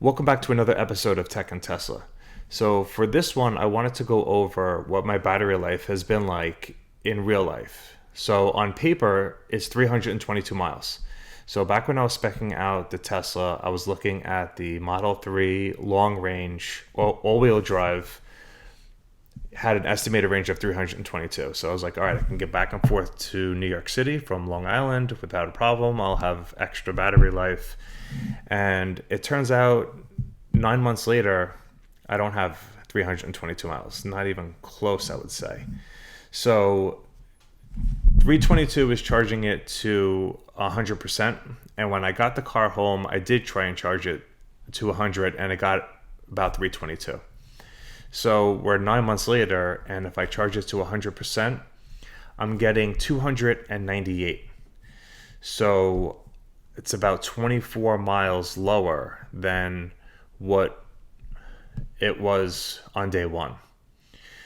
Welcome back to another episode of Tech and Tesla. So, for this one, I wanted to go over what my battery life has been like in real life. So, on paper, it's 322 miles. So, back when I was speccing out the Tesla, I was looking at the Model 3 long range, all wheel drive, had an estimated range of 322. So, I was like, all right, I can get back and forth to New York City from Long Island without a problem. I'll have extra battery life. And it turns out 9 months later, I don't have 322 miles. Not even close, I would say. So 322 is charging it to 100%. And when I got the car home, I did try and charge it to 100 and it got about 322. So we're 9 months later, and if I charge it to 100%, I'm getting 298. So it's about 24 miles lower than what it was on day one.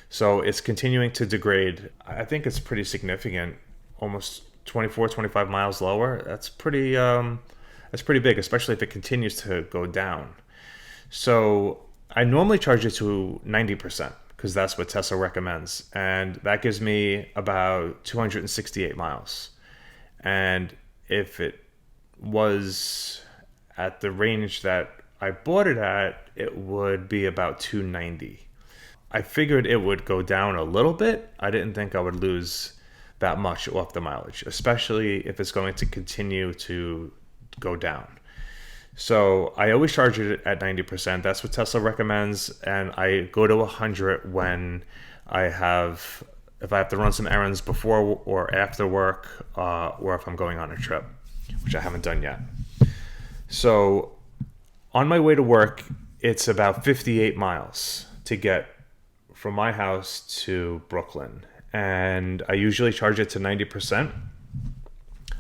So it's continuing to degrade. I think it's pretty significant, almost 24, 25 miles lower. That's pretty big, especially if it continues to go down. So I normally charge it to 90% because that's what Tesla recommends. And that gives me about 268 miles. And if it was at the range that I bought it at, it would be about 290. I figured it would go down a little bit. I didn't think I would lose that much off the mileage, especially if it's going to continue to go down. So I always charge it at 90%. That's what Tesla recommends. And I go to 100 when if I have to run some errands before or after work, or if I'm going on a trip, which I haven't done yet. So on my way to work, it's about 58 miles to get from my house to Brooklyn. And I usually charge it to 90%.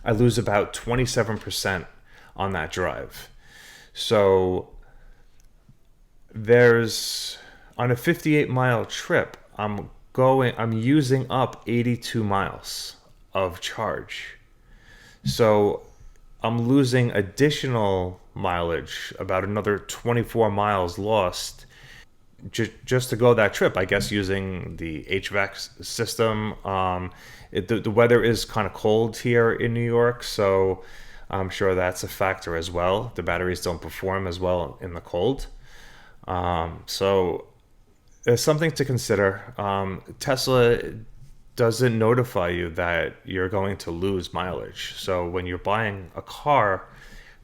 I lose about 27% on that drive. So on a 58 mile trip, I'm using up 82 miles of charge. So I'm losing additional mileage, about another 24 miles lost just to go that trip, I guess, using the HVAC system. The weather is kind of cold here in New York, so I'm sure that's a factor as well. The batteries don't perform as well in the cold. So there's something to consider. Tesla doesn't notify you that you're going to lose mileage. So when you're buying a car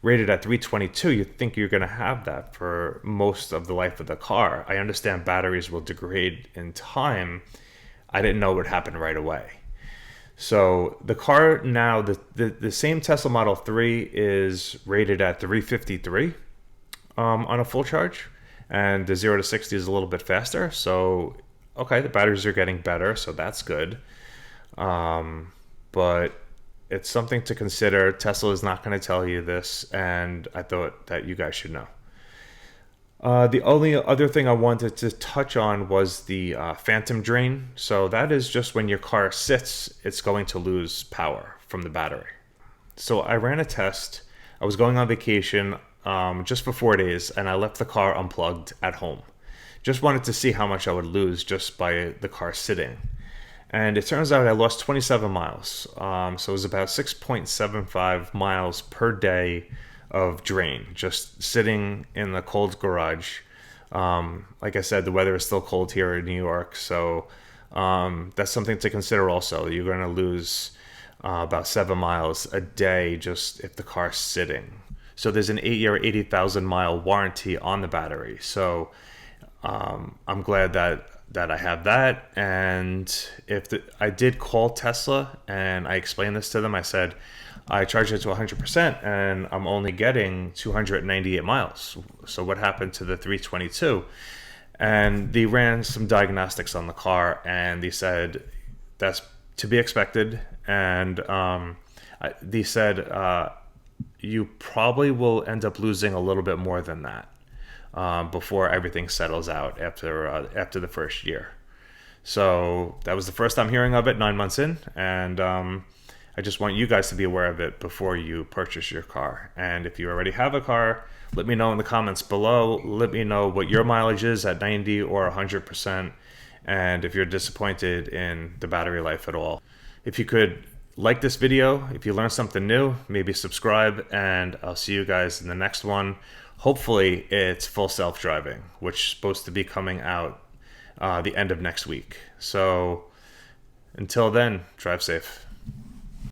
rated at 322, you think you're going to have that for most of the life of the car. I understand batteries will degrade in time. I didn't know it would happen right away. So the car now, the same Tesla Model 3 is rated at 353 on a full charge, and the 0 to 60 is a little bit faster. So okay, the batteries are getting better, so that's good. But it's something to consider. Tesla is not going to tell you this, and I thought that you guys should know. The only other thing I wanted to touch on was the phantom drain. So that is just when your car sits, it's going to lose power from the battery. So I ran a test. I was going on vacation just for 4 days, and I left the car unplugged at home. Just wanted to see how much I would lose just by the car sitting. And it turns out I lost 27 miles. So it was about 6.75 miles per day of drain, just sitting in the cold garage. Like I said, the weather is still cold here in New York. So that's something to consider also. You're going to lose about 7 miles a day just if the car's sitting. So there's an 8-year, 80,000 mile warranty on the battery. So I'm glad that I have that. And I did call Tesla and I explained this to them. I said, I charged it to 100% and I'm only getting 298 miles. So what happened to the 322? And they ran some diagnostics on the car and they said, that's to be expected. And they said, you probably will end up losing a little bit more than that. Before everything settles out after the first year. So that was the first time hearing of it 9 months in, and I just want you guys to be aware of it before you purchase your car. And if you already have a car, let me know in the comments below. Let me know what your mileage is at 90 or 100%, and if you're disappointed in the battery life at all. If you could like this video, if you learned something new, maybe subscribe, and I'll see you guys in the next one. Hopefully it's full self-driving, which is supposed to be coming out the end of next week. So until then, drive safe.